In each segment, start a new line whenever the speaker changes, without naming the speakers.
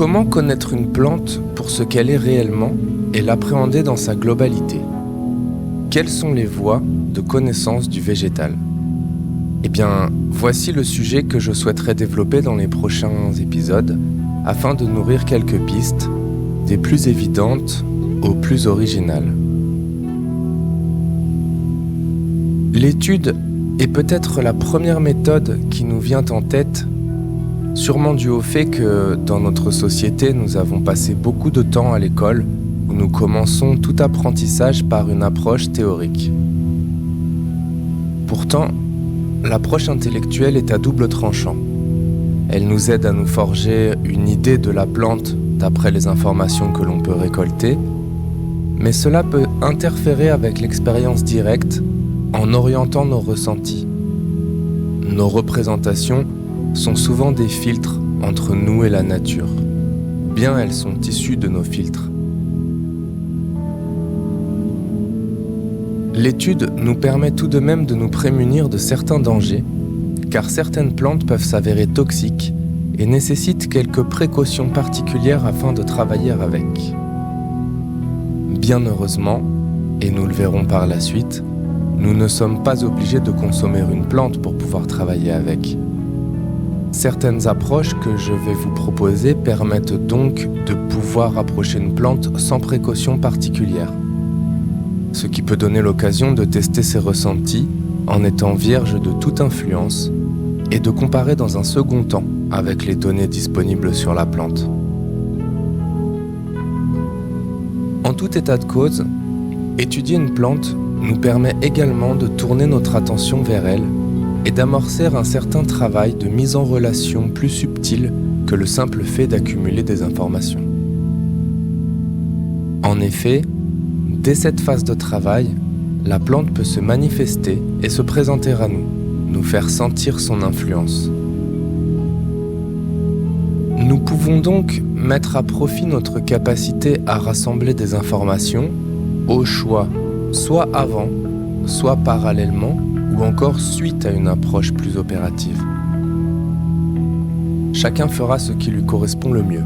Comment connaître une plante pour ce qu'elle est réellement et l'appréhender dans sa globalité? Quelles sont les voies de connaissance du végétal? Eh bien, voici le sujet que je souhaiterais développer dans les prochains épisodes afin de nourrir quelques pistes, des plus évidentes aux plus originales. L'étude est peut-être la première méthode qui nous vient en tête, sûrement dû au fait que dans notre société, nous avons passé beaucoup de temps à l'école où nous commençons tout apprentissage par une approche théorique. Pourtant, l'approche intellectuelle est à double tranchant. Elle nous aide à nous forger une idée de la plante d'après les informations que l'on peut récolter, mais cela peut interférer avec l'expérience directe en orientant nos ressentis. Nos représentations sont souvent des filtres entre nous et la nature. Bien elles sont issues de nos filtres. L'étude nous permet tout de même de nous prémunir de certains dangers, car certaines plantes peuvent s'avérer toxiques et nécessitent quelques précautions particulières afin de travailler avec. Bien heureusement, et nous le verrons par la suite, nous ne sommes pas obligés de consommer une plante pour pouvoir travailler avec. Certaines approches que je vais vous proposer permettent donc de pouvoir approcher une plante sans précaution particulière, ce qui peut donner l'occasion de tester ses ressentis en étant vierge de toute influence et de comparer dans un second temps avec les données disponibles sur la plante. En tout état de cause, étudier une plante nous permet également de tourner notre attention vers elle et d'amorcer un certain travail de mise en relation plus subtil que le simple fait d'accumuler des informations. En effet, dès cette phase de travail, la plante peut se manifester et se présenter à nous, nous faire sentir son influence. Nous pouvons donc mettre à profit notre capacité à rassembler des informations au choix, soit avant, soit parallèlement, ou encore suite à une approche plus opérative. Chacun fera ce qui lui correspond le mieux.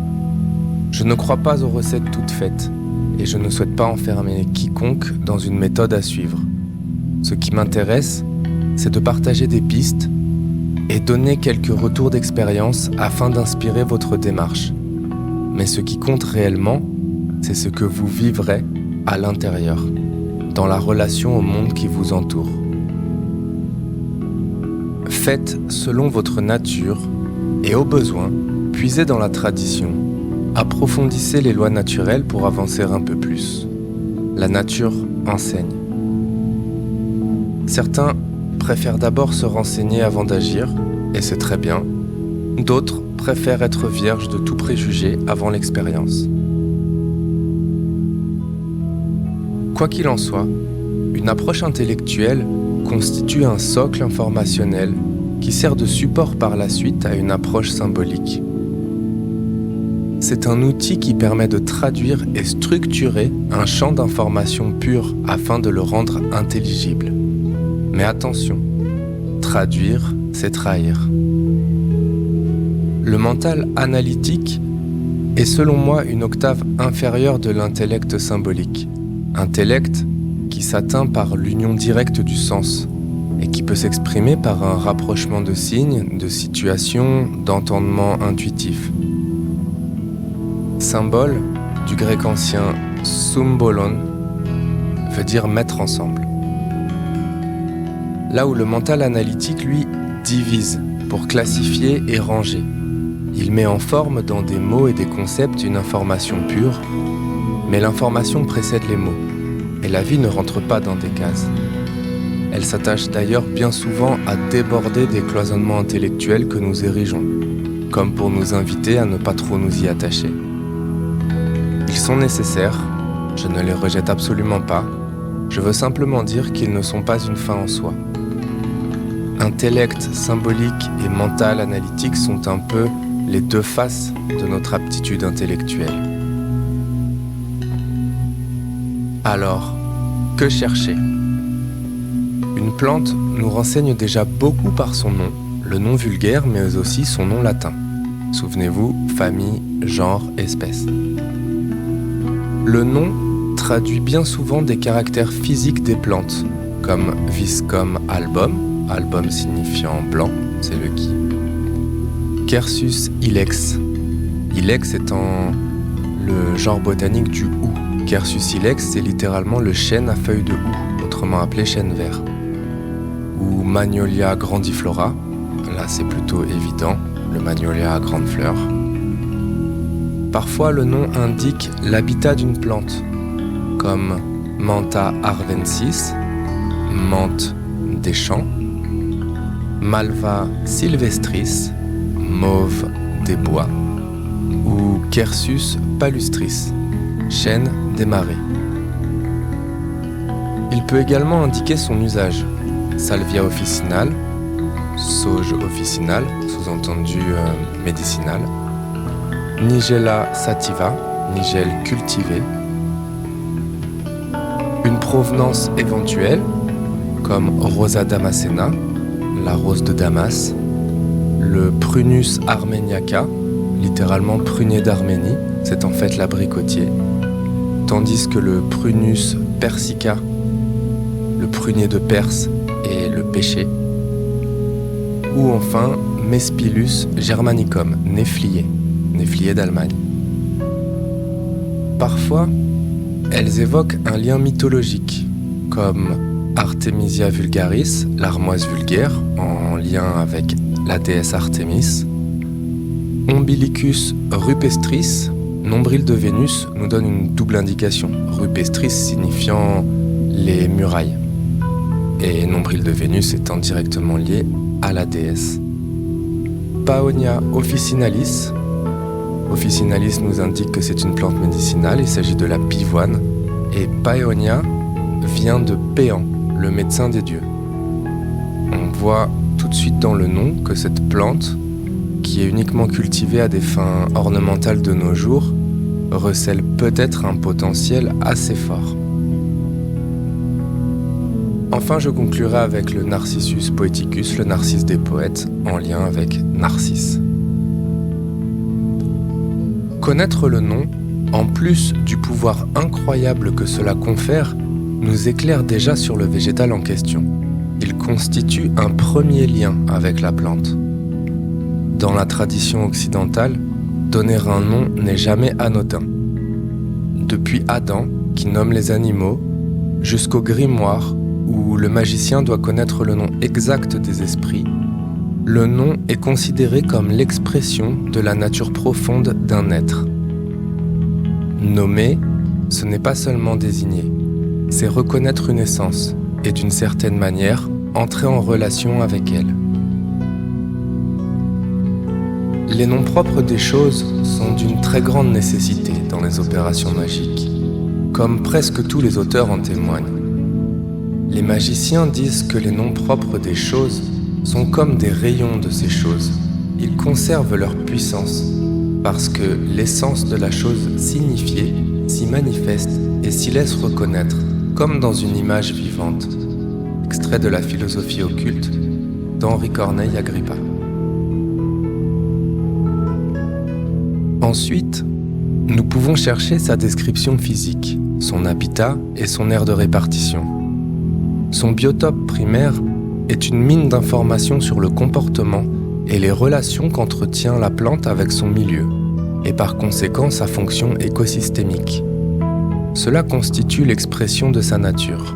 Je ne crois pas aux recettes toutes faites, et je ne souhaite pas enfermer quiconque dans une méthode à suivre. Ce qui m'intéresse, c'est de partager des pistes et donner quelques retours d'expérience afin d'inspirer votre démarche. Mais ce qui compte réellement, c'est ce que vous vivrez à l'intérieur, dans la relation au monde qui vous entoure. Faites selon votre nature et au besoin, puisez dans la tradition. Approfondissez les lois naturelles pour avancer un peu plus. La nature enseigne. Certains préfèrent d'abord se renseigner avant d'agir, et c'est très bien. D'autres préfèrent être vierges de tout préjugé avant l'expérience. Quoi qu'il en soit, une approche intellectuelle constitue un socle informationnel qui sert de support par la suite à une approche symbolique. C'est un outil qui permet de traduire et structurer un champ d'information pur afin de le rendre intelligible. Mais attention, traduire, c'est trahir. Le mental analytique est selon moi une octave inférieure de l'intellect symbolique. Intellect qui s'atteint par l'union directe du sens et qui peut s'exprimer par un rapprochement de signes, de situations, d'entendements intuitifs. Symbole, du grec ancien symbolon, veut dire mettre ensemble. Là où le mental analytique, lui, divise pour classifier et ranger. Il met en forme dans des mots et des concepts une information pure, mais l'information précède les mots, et la vie ne rentre pas dans des cases. Elle s'attache d'ailleurs bien souvent à déborder des cloisonnements intellectuels que nous érigeons, comme pour nous inviter à ne pas trop nous y attacher. Ils sont nécessaires, je ne les rejette absolument pas, je veux simplement dire qu'ils ne sont pas une fin en soi. Intellect, symbolique et mental analytique sont un peu les deux faces de notre aptitude intellectuelle. Alors, que chercher ? Une plante nous renseigne déjà beaucoup par son nom, le nom vulgaire mais aussi son nom latin. Souvenez-vous, famille, genre, espèce. Le nom traduit bien souvent des caractères physiques des plantes, comme Viscum album, album signifiant blanc, c'est le gui. Quercus ilex, ilex étant le genre botanique du hou. Quercus ilex, c'est littéralement le chêne à feuilles de hou, autrement appelé chêne vert. Ou Magnolia grandiflora, là c'est plutôt évident, le magnolia à grandes fleurs. Parfois le nom indique l'habitat d'une plante, comme Mentha arvensis, menthe des champs, Malva sylvestris, mauve des bois, ou Quercus palustris, chêne des marais. Il peut également indiquer son usage, Salvia officinale, sauge officinale, sous-entendu médicinale, Nigella sativa, nigelle cultivée, une provenance éventuelle, comme Rosa damascena, la rose de Damas, le Prunus armeniaca, littéralement prunier d'Arménie, c'est en fait l'abricotier, tandis que le Prunus persica, le prunier de Perse et le pêcher, ou enfin Mespilus germanicum, néflier d'Allemagne. Parfois, elles évoquent un lien mythologique, comme Artemisia vulgaris, l'armoise vulgaire, en lien avec la déesse Artémis. Umbilicus rupestris, nombril de Vénus, nous donne une double indication. Rupestris signifiant les murailles, et nombril de Vénus étant directement lié à la déesse. Paonia officinalis. Officinalis nous indique que c'est une plante médicinale, il s'agit de la pivoine. Et Paeonia vient de Péan, le médecin des dieux. On voit tout de suite dans le nom que cette plante, qui est uniquement cultivée à des fins ornementales de nos jours, recèle peut-être un potentiel assez fort. Enfin, je conclurai avec le Narcissus poeticus, le narcisse des poètes, en lien avec Narcisse. Connaître le nom, en plus du pouvoir incroyable que cela confère, nous éclaire déjà sur le végétal en question. Il constitue un premier lien avec la plante. Dans la tradition occidentale, donner un nom n'est jamais anodin. Depuis Adam, qui nomme les animaux, jusqu'au grimoire, où le magicien doit connaître le nom exact des esprits, le nom est considéré comme l'expression de la nature profonde d'un être. Nommer, ce n'est pas seulement désigner, c'est reconnaître une essence et d'une certaine manière entrer en relation avec elle. Les noms propres des choses sont d'une très grande nécessité dans les opérations magiques, comme presque tous les auteurs en témoignent. Les magiciens disent que les noms propres des choses sont comme des rayons de ces choses. Ils conservent leur puissance parce que l'essence de la chose signifiée s'y manifeste et s'y laisse reconnaître, comme dans une image vivante. Extrait de la philosophie occulte d'Henri Corneille Agrippa. Ensuite, nous pouvons chercher sa description physique, son habitat et son aire de répartition. Son biotope primaire est une mine d'informations sur le comportement et les relations qu'entretient la plante avec son milieu, et par conséquent sa fonction écosystémique. Cela constitue l'expression de sa nature.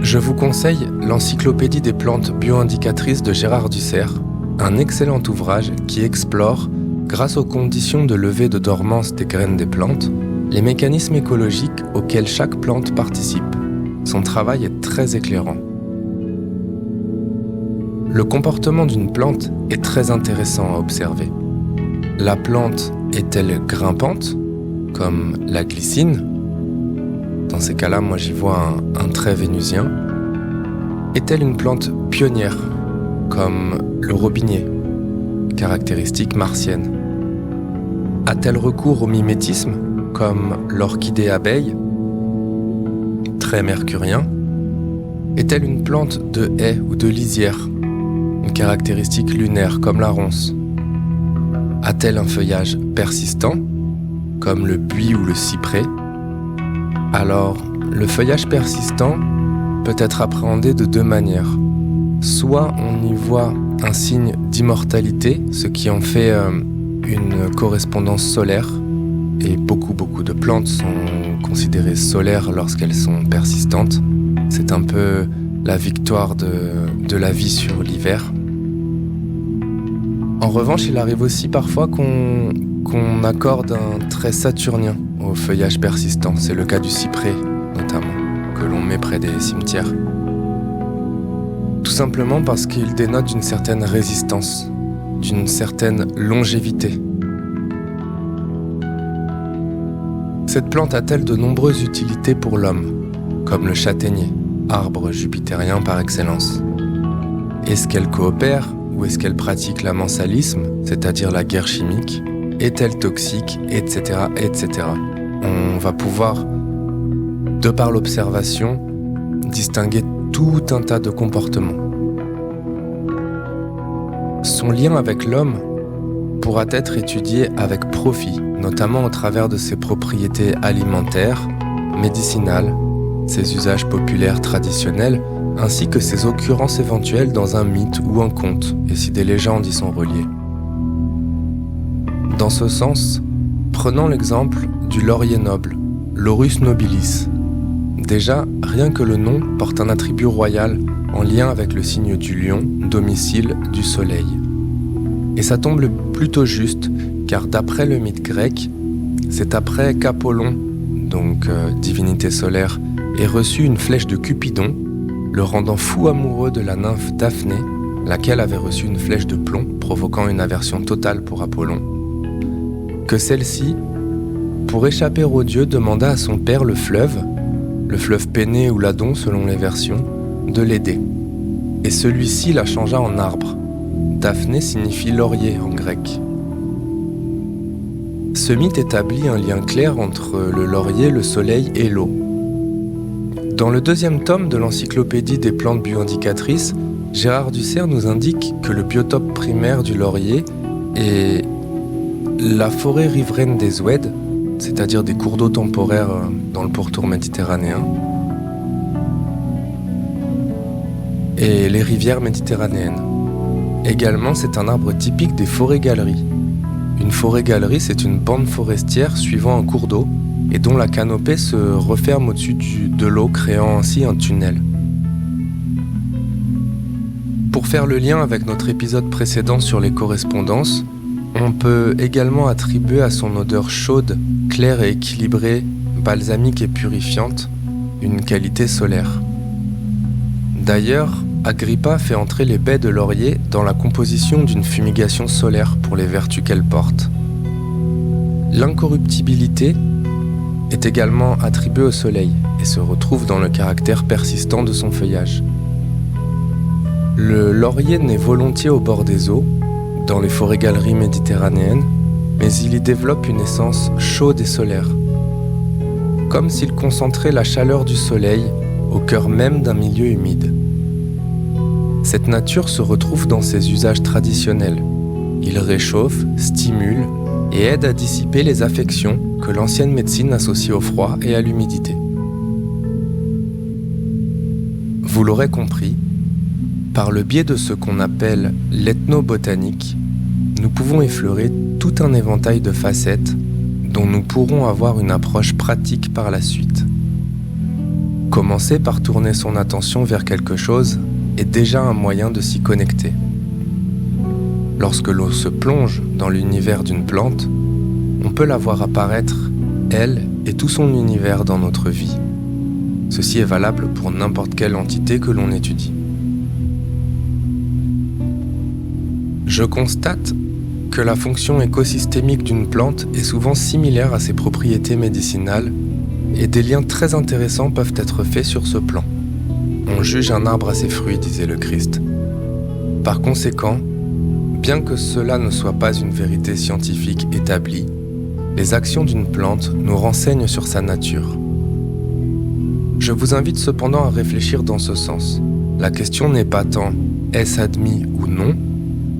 Je vous conseille l'Encyclopédie des plantes bioindicatrices de Gérard Dussert, un excellent ouvrage qui explore, grâce aux conditions de levée de dormance des graines des plantes, les mécanismes écologiques auxquels chaque plante participe. Son travail est très éclairant. Le comportement d'une plante est très intéressant à observer. La plante est-elle grimpante, comme la glycine? Dans ces cas-là, moi j'y vois un trait vénusien. Est-elle une plante pionnière, comme le robinier, caractéristique martienne? A-t-elle recours au mimétisme, comme l'orchidée abeille, trait mercurien? Est-elle une plante de haie ou de lisière? une caractéristique lunaire comme la ronce? A-t-elle un feuillage persistant, comme le buis ou le cyprès? Alors, le feuillage persistant peut être appréhendé de deux manières. Soit on y voit un signe d'immortalité, ce qui en fait une correspondance solaire, et beaucoup de plantes sont considérées solaires lorsqu'elles sont persistantes. C'est un peu la victoire de la vie sur l'hiver. En revanche, il arrive aussi parfois qu'on accorde un trait saturnien au feuillage persistant. C'est le cas du cyprès, notamment, que l'on met près des cimetières. Tout simplement parce qu'il dénote d'une certaine résistance, d'une certaine longévité. Cette plante a-t-elle de nombreuses utilités pour l'homme, comme le châtaignier, arbre jupitérien par excellence? Est-ce qu'elle coopère ou est-ce qu'elle pratique l'amensalisme, c'est-à-dire la guerre chimique? Est-elle toxique, etc., etc. On va pouvoir, de par l'observation, distinguer tout un tas de comportements. Son lien avec l'homme pourra être étudié avec profit, notamment au travers de ses propriétés alimentaires, médicinales, ses usages populaires traditionnels, ainsi que ses occurrences éventuelles dans un mythe ou un conte, et si des légendes y sont reliées. Dans ce sens, prenons l'exemple du laurier noble, Laurus nobilis. Déjà, rien que le nom porte un attribut royal en lien avec le signe du lion, domicile du soleil. Et ça tombe plutôt juste, car d'après le mythe grec, c'est après qu'Apollon, donc divinité solaire, ait reçu une flèche de Cupidon, le rendant fou amoureux de la nymphe Daphné, laquelle avait reçu une flèche de plomb, provoquant une aversion totale pour Apollon, que celle-ci, pour échapper aux dieux, demanda à son père le fleuve Péné ou l'Adon selon les versions, de l'aider. Et celui-ci la changea en arbre. Daphné signifie laurier en grec. Ce mythe établit un lien clair entre le laurier, le soleil et l'eau. Dans le deuxième tome de l'encyclopédie des plantes bioindicatrices, Gérard Dussert nous indique que le biotope primaire du laurier est la forêt riveraine des oueds, c'est-à-dire des cours d'eau temporaires dans le pourtour méditerranéen, et les rivières méditerranéennes. Également, c'est un arbre typique des forêts-galeries. Une forêt-galerie, c'est une bande forestière suivant un cours d'eau et dont la canopée se referme au-dessus de l'eau, créant ainsi un tunnel. Pour faire le lien avec notre épisode précédent sur les correspondances, on peut également attribuer à son odeur chaude, claire et équilibrée, balsamique et purifiante, une qualité solaire. D'ailleurs, Agrippa fait entrer les baies de laurier dans la composition d'une fumigation solaire pour les vertus qu'elles portent. L'incorruptibilité est également attribuée au soleil et se retrouve dans le caractère persistant de son feuillage. Le laurier naît volontiers au bord des eaux, dans les forêts-galeries méditerranéennes, mais il y développe une essence chaude et solaire, comme s'il concentrait la chaleur du soleil au cœur même d'un milieu humide. Cette nature se retrouve dans ses usages traditionnels. Il réchauffe, stimule et aide à dissiper les affections que l'ancienne médecine associe au froid et à l'humidité. Vous l'aurez compris, par le biais de ce qu'on appelle l'ethnobotanique, nous pouvons effleurer tout un éventail de facettes dont nous pourrons avoir une approche pratique par la suite. Commencer par tourner son attention vers quelque chose est déjà un moyen de s'y connecter. Lorsque l'on se plonge dans l'univers d'une plante, on peut la voir apparaître, elle et tout son univers dans notre vie. Ceci est valable pour n'importe quelle entité que l'on étudie. Je constate que la fonction écosystémique d'une plante est souvent similaire à ses propriétés médicinales et des liens très intéressants peuvent être faits sur ce plan. On juge un arbre à ses fruits, disait le Christ. Par conséquent, bien que cela ne soit pas une vérité scientifique établie, les actions d'une plante nous renseignent sur sa nature. Je vous invite cependant à réfléchir dans ce sens. La question n'est pas tant « est-ce admis ou non,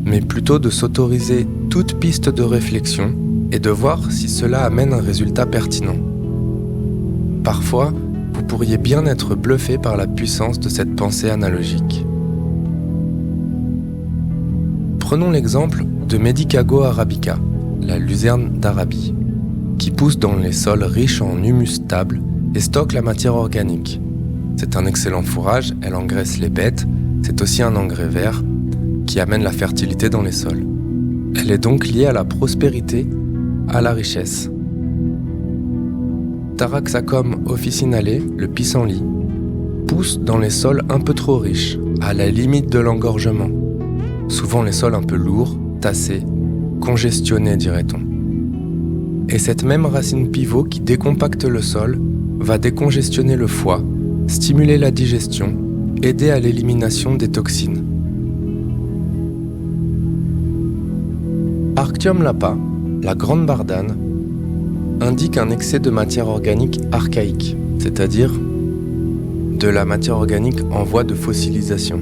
mais plutôt de s'autoriser toute piste de réflexion et de voir si cela amène un résultat pertinent. Parfois, vous pourriez bien être bluffé par la puissance de cette pensée analogique. Prenons l'exemple de Medicago arabica, la luzerne d'Arabie, qui pousse dans les sols riches en humus stable et stocke la matière organique. C'est un excellent fourrage, elle engraisse les bêtes, c'est aussi un engrais vert qui amène la fertilité dans les sols. Elle est donc liée à la prospérité, à la richesse. Taraxacum officinale, le pissenlit, pousse dans les sols un peu trop riches, à la limite de l'engorgement. Souvent les sols un peu lourds, tassés, congestionnés dirait-on. Et cette même racine pivot qui décompacte le sol va décongestionner le foie, stimuler la digestion, aider à l'élimination des toxines. Arctium lapa, la grande bardane, indique un excès de matière organique archaïque, c'est-à-dire de la matière organique en voie de fossilisation.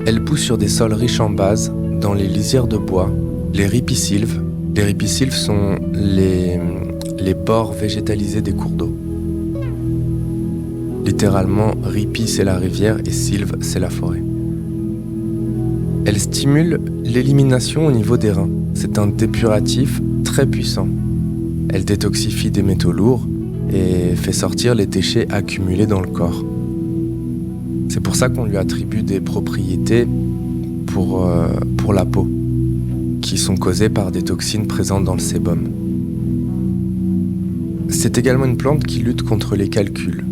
Elle pousse sur des sols riches en base, dans les lisières de bois, les ripisylves. Les ripisylves sont les bords végétalisés des cours d'eau. Littéralement, ripi c'est la rivière et sylve c'est la forêt. Elle stimule l'élimination au niveau des reins. C'est un dépuratif très puissant. Elle détoxifie des métaux lourds et fait sortir les déchets accumulés dans le corps. C'est pour ça qu'on lui attribue des propriétés pour la peau, qui sont causées par des toxines présentes dans le sébum. C'est également une plante qui lutte contre les calculs.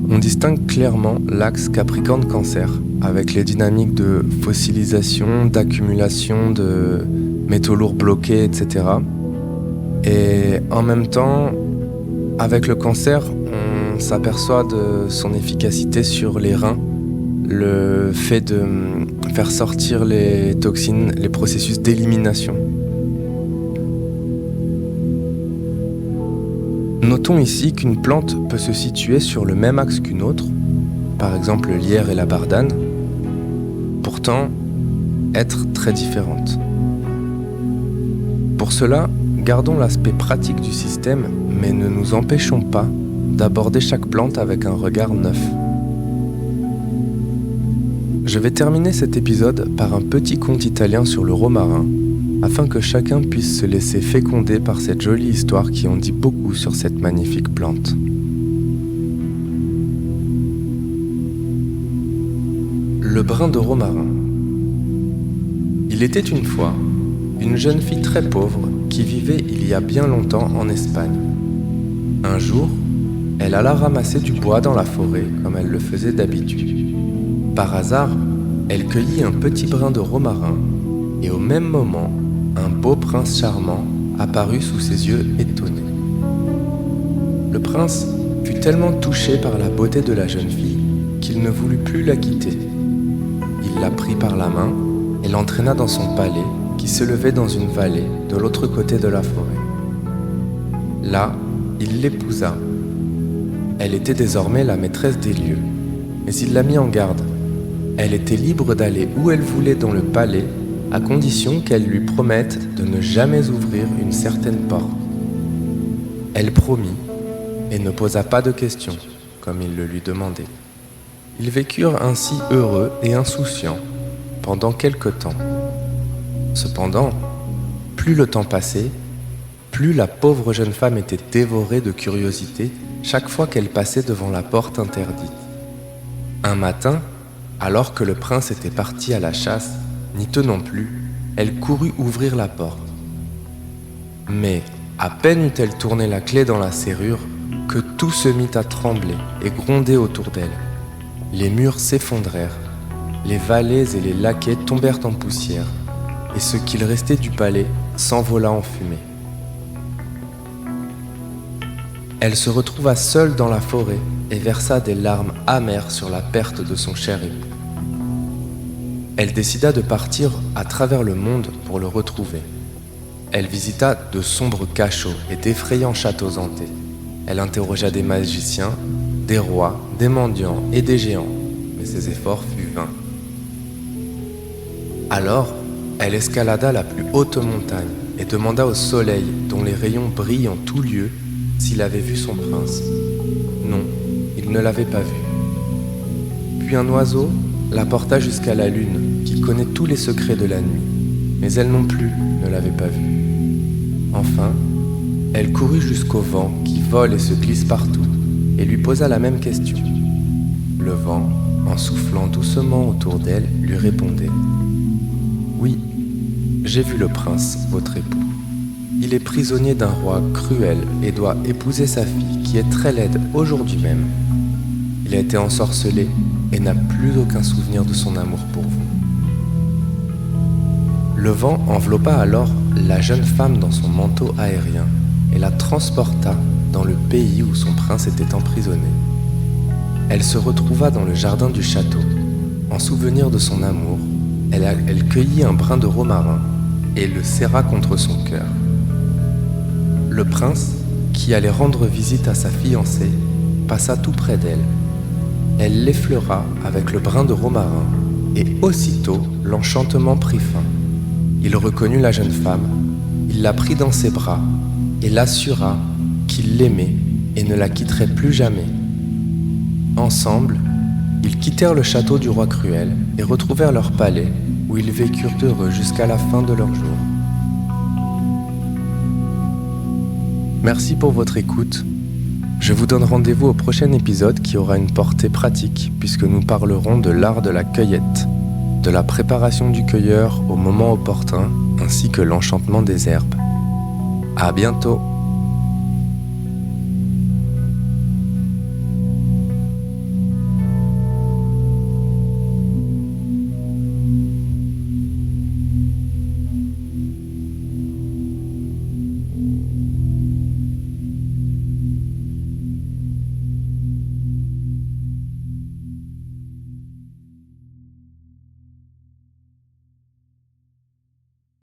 On distingue clairement l'axe Capricorne-Cancer, avec les dynamiques de fossilisation, d'accumulation de métaux lourds bloqués, etc. Et en même temps, avec le cancer, on s'aperçoit de son efficacité sur les reins, le fait de faire sortir les toxines, les processus d'élimination. Notons ici qu'une plante peut se situer sur le même axe qu'une autre, par exemple le lierre et la bardane, pourtant être très différentes. Pour cela, gardons l'aspect pratique du système, mais ne nous empêchons pas d'aborder chaque plante avec un regard neuf. Je vais terminer cet épisode par un petit conte italien sur le romarin, afin que chacun puisse se laisser féconder par cette jolie histoire qui en dit beaucoup sur cette magnifique plante. Le brin de romarin. Il était une fois une jeune fille très pauvre qui vivait il y a bien longtemps en Espagne. Un jour, elle alla ramasser du bois dans la forêt comme elle le faisait d'habitude. Par hasard, elle cueillit un petit brin de romarin et au même moment, un beau prince charmant apparut sous ses yeux étonnés. Le prince fut tellement touché par la beauté de la jeune fille qu'il ne voulut plus la quitter. Il la prit par la main et l'entraîna dans son palais qui s'élevait dans une vallée de l'autre côté de la forêt. Là, il l'épousa. Elle était désormais la maîtresse des lieux, mais il la mit en garde. Elle était libre d'aller où elle voulait dans le palais, à condition qu'elle lui promette de ne jamais ouvrir une certaine porte. Elle promit et ne posa pas de questions, comme il le lui demandait. Ils vécurent ainsi heureux et insouciants pendant quelque temps. Cependant, plus le temps passait, plus la pauvre jeune femme était dévorée de curiosité chaque fois qu'elle passait devant la porte interdite. Un matin, alors que le prince était parti à la chasse, n'y tenant plus, elle courut ouvrir la porte. Mais à peine eut-elle tourné la clé dans la serrure que tout se mit à trembler et gronder autour d'elle. Les murs s'effondrèrent, les valets et les laquais tombèrent en poussière, et ce qu'il restait du palais s'envola en fumée. Elle se retrouva seule dans la forêt et versa des larmes amères sur la perte de son cher époux. Elle décida de partir à travers le monde pour le retrouver. Elle visita de sombres cachots et d'effrayants châteaux hantés. Elle interrogea des magiciens, des rois, des mendiants et des géants, mais ses efforts furent vains. Alors, elle escalada la plus haute montagne et demanda au soleil, dont les rayons brillent en tout lieu, s'il avait vu son prince. Non, il ne l'avait pas vu. Puis un oiseau la porta jusqu'à la lune, qui connaît tous les secrets de la nuit, mais elle non plus ne l'avait pas vu. Enfin, elle courut jusqu'au vent qui vole et se glisse partout, et lui posa la même question. Le vent, en soufflant doucement autour d'elle, lui répondait : « Oui, j'ai vu le prince, votre époux. Il est prisonnier d'un roi cruel et doit épouser sa fille qui est très laide aujourd'hui même. Il a été ensorcelé et n'a plus aucun souvenir de son amour pour vous. » Le vent enveloppa alors la jeune femme dans son manteau aérien et la transporta dans le pays où son prince était emprisonné. Elle se retrouva dans le jardin du château. En souvenir de son amour, elle cueillit un brin de romarin et le serra contre son cœur. Le prince, qui allait rendre visite à sa fiancée, passa tout près d'elle. Elle l'effleura avec le brin de romarin et aussitôt l'enchantement prit fin. Il reconnut la jeune femme, il la prit dans ses bras et l'assura qu'il l'aimait et ne la quitterait plus jamais. Ensemble, ils quittèrent le château du roi cruel et retrouvèrent leur palais où ils vécurent heureux jusqu'à la fin de leur jour. Merci pour votre écoute. Je vous donne rendez-vous au prochain épisode qui aura une portée pratique puisque nous parlerons de l'art de la cueillette, de la préparation du cueilleur au moment opportun ainsi que l'enchantement des herbes. À bientôt!